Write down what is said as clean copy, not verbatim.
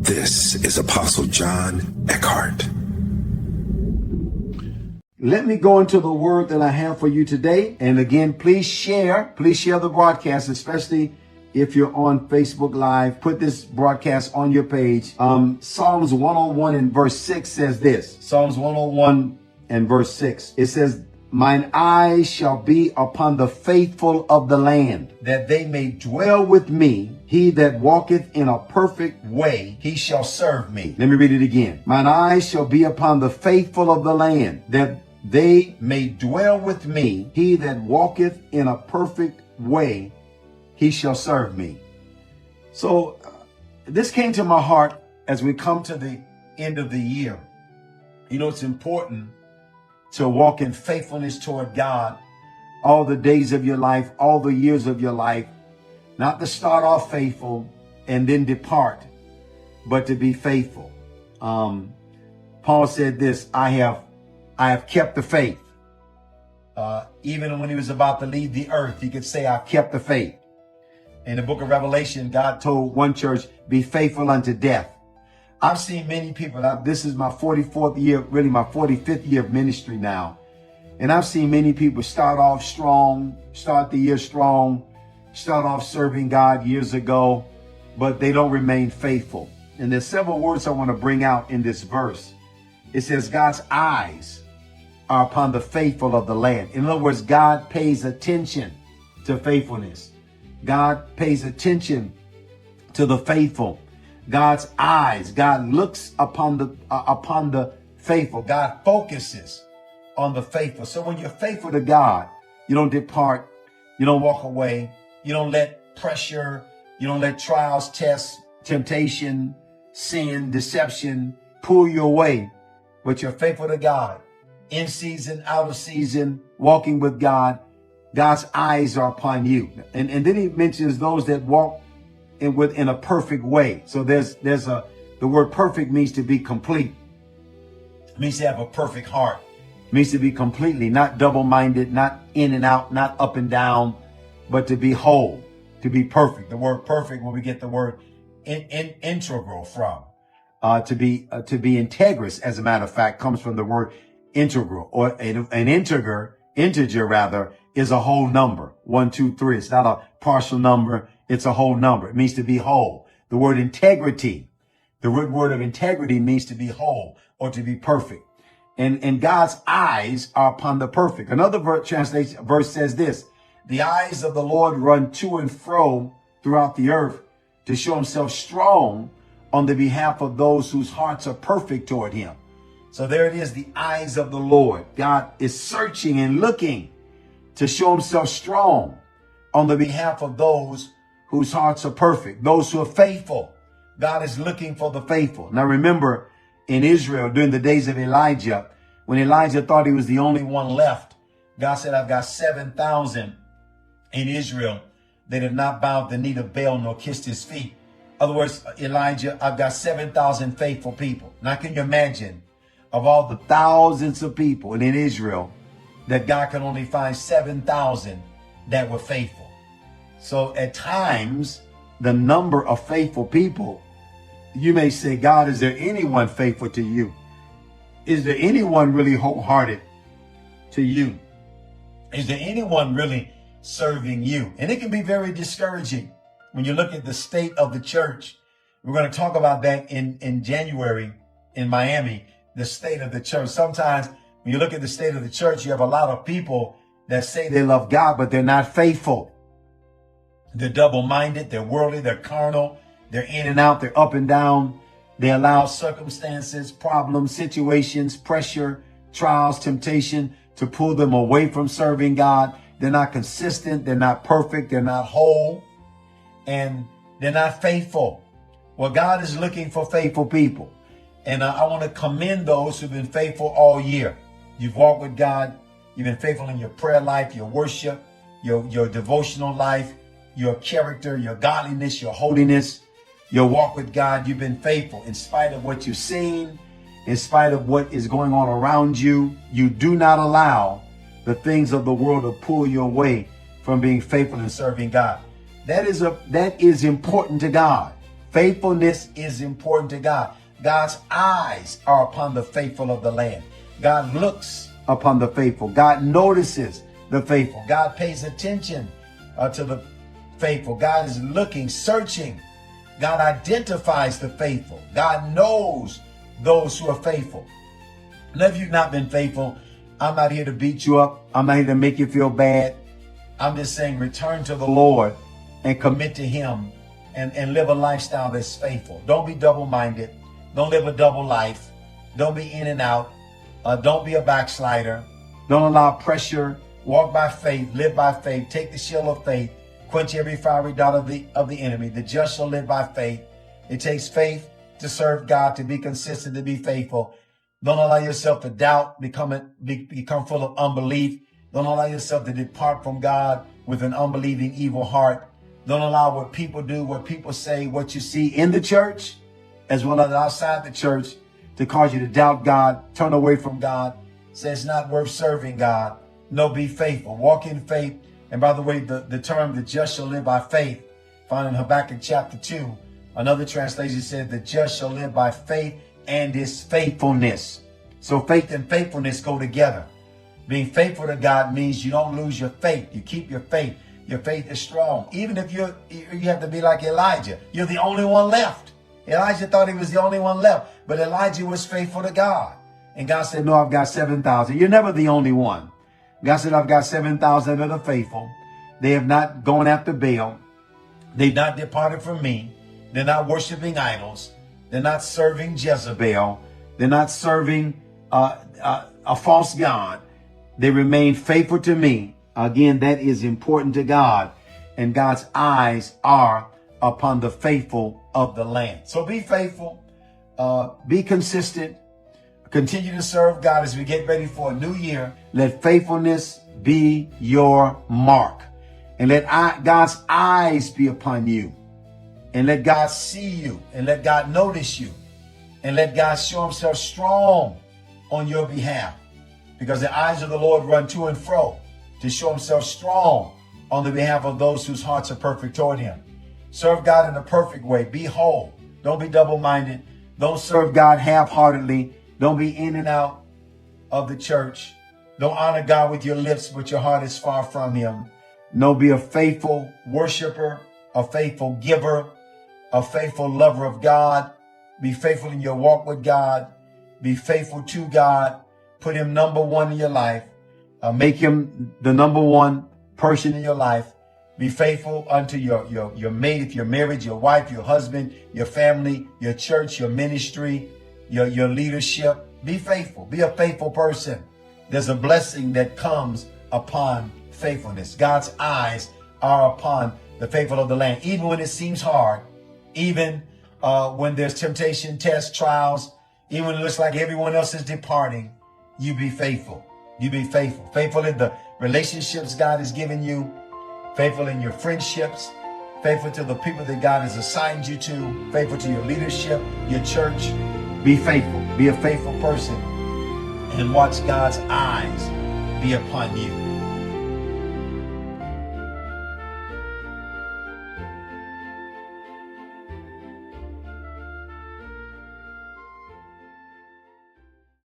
This is Apostle John Eckhardt. Let me go into the word that I have for you today. And again, please share the broadcast, especially if you're on Facebook Live. Put this broadcast on your page. Psalms 101 and verse 6 says this. Psalms 101 and verse 6. It says, "Mine eyes shall be upon the faithful of the land, that they may dwell with me. He that walketh in a perfect way, he shall serve me." Let me read it again. "Mine eyes shall be upon the faithful of the land, that they may dwell with me. He that walketh in a perfect way, he shall serve me." So this came to my heart as we come to the end of the year. You know, it's important to walk in faithfulness toward God all the days of your life, all the years of your life. Not to start off faithful and then depart, but to be faithful. Paul said this, I have kept the faith. Even when he was about to leave the earth, he could say, "I've kept the faith." In the book of Revelation, God told one church, "Be faithful unto death." I've seen many people, this is my 44th year, really my 45th year of ministry now. And I've seen many people start off strong, start the year strong, start off serving God years ago, but they don't remain faithful. And there's several words I want to bring out in this verse. It says God's eyes are upon the faithful of the land. In other words, God pays attention to faithfulness. God pays attention to the faithful. God's eyes, God looks upon the faithful. God focuses on the faithful. So when you're faithful to God, you don't depart, you don't walk away, you don't let pressure, you don't let trials, tests, temptation, sin, deception pull you away. But you're faithful to God, in season, out of season, walking with God. God's eyes are upon you. And then he mentions those that walk in a perfect way. So the word perfect means to be complete. It means to have a perfect heart. It means to be completely, not double-minded, not in and out, not up and down, but to be whole, to be perfect. The word perfect, where we get the word integral from. To be integrous, as a matter of fact, comes from the word integral, or an integer rather, is a whole number. 1, 2, 3. It's not a partial number. It's a whole number. It means to be whole. The word integrity, the root word of integrity, means to be whole or to be perfect. And God's eyes are upon the perfect. Another verse says this: "The eyes of the Lord run to and fro throughout the earth to show himself strong on the behalf of those whose hearts are perfect toward him." So there it is, the eyes of the Lord. God is searching and looking to show himself strong on the behalf of those whose hearts are perfect, those who are faithful. God is looking for the faithful. Now remember, in Israel, during the days of Elijah, when Elijah thought he was the only one left, God said, "I've got 7,000 in Israel that have not bowed the knee to Baal nor kissed his feet." In other words, Elijah, I've got 7,000 faithful people. Now can you imagine, of all the thousands of people in Israel, that God could only find 7,000 that were faithful? So at times, the number of faithful people, you may say, "God, is there anyone faithful to you? Is there anyone really wholehearted to you? Is there anyone really serving you?" And it can be very discouraging when you look at the state of the church. We're going to talk about that in January in Miami, the state of the church. Sometimes when you look at the state of the church, you have a lot of people that say they love God, but they're not faithful. They're double-minded, they're worldly, they're carnal, they're in and out, they're up and down. They allow circumstances, problems, situations, pressure, trials, temptation to pull them away from serving God. They're not consistent, they're not perfect, they're not whole, and they're not faithful. Well, God is looking for faithful people. And I want to commend those who've been faithful all year. You've walked with God. You've been faithful in your prayer life, your worship, your devotional life, your character, your godliness, your holiness, your walk with God. You've been faithful in spite of what you've seen, in spite of what is going on around you. You do not allow the things of the world to pull you away from being faithful and serving God. That is important to God. Faithfulness is important to God. God's eyes are upon the faithful of the land. God looks upon the faithful. God notices the faithful. God pays attention to the faithful. God is looking, searching. God identifies the faithful. God knows those who are faithful. And if you've not been faithful, I'm not here to beat you up. I'm not here to make you feel bad. I'm just saying return to the Lord and commit to him and live a lifestyle that's faithful. Don't be double-minded. Don't live a double life. Don't be in and out. Don't be a backslider. Don't allow pressure. Walk by faith. Live by faith. Take the shield of faith. Quench every fiery dart of the enemy. The just shall live by faith. It takes faith to serve God, to be consistent, to be faithful. Don't allow yourself to doubt, become full of unbelief. Don't allow yourself to depart from God with an unbelieving, evil heart. Don't allow what people do, what people say, what you see in the church, as well as outside the church, to cause you to doubt God, turn away from God, say it's not worth serving God. No, be faithful. Walk in faith. And by the way, the term the just shall live by faith, found in Habakkuk chapter 2. Another translation said the just shall live by faith and his faithfulness. So faith and faithfulness go together. Being faithful to God means you don't lose your faith. You keep your faith. Your faith is strong. Even if you have to be like Elijah. You're the only one left. Elijah thought he was the only one left. But Elijah was faithful to God. And God said, no, I've got 7,000. You're never the only one. God said, I've got 7,000 that are faithful. They have not gone after Baal. They've not departed from me. They're not worshiping idols. They're not serving Jezebel. They're not serving a false god. They remain faithful to me. Again, that is important to God. And God's eyes are upon the faithful of the land. So be faithful. Be consistent. Continue to serve God as we get ready for a new year. Let faithfulness be your mark. And let God's eyes be upon you. And let God see you. And let God notice you. And let God show himself strong on your behalf. Because the eyes of the Lord run to and fro to show himself strong on the behalf of those whose hearts are perfect toward him. Serve God in a perfect way. Be whole. Don't be double-minded. Don't serve God half-heartedly. Don't be in and out of the church. Don't honor God with your lips, but your heart is far from him. No, be a faithful worshiper, a faithful giver, a faithful lover of God. Be faithful in your walk with God. Be faithful to God. Put him number one in your life. Make him the number one person in your life. Be faithful unto your mate, if you're married, your wife, your husband, your family, your church, your ministry, your leadership. Be faithful. Be a faithful person. There's a blessing that comes upon faithfulness. God's eyes are upon the faithful of the land. Even when it seems hard, even when there's temptation, tests, trials, even when it looks like everyone else is departing, you be faithful. You be faithful. Faithful in the relationships God has given you. Faithful in your friendships. Faithful to the people that God has assigned you to. Faithful to your leadership, your church. Be faithful. Be a faithful person. And watch God's eyes be upon you.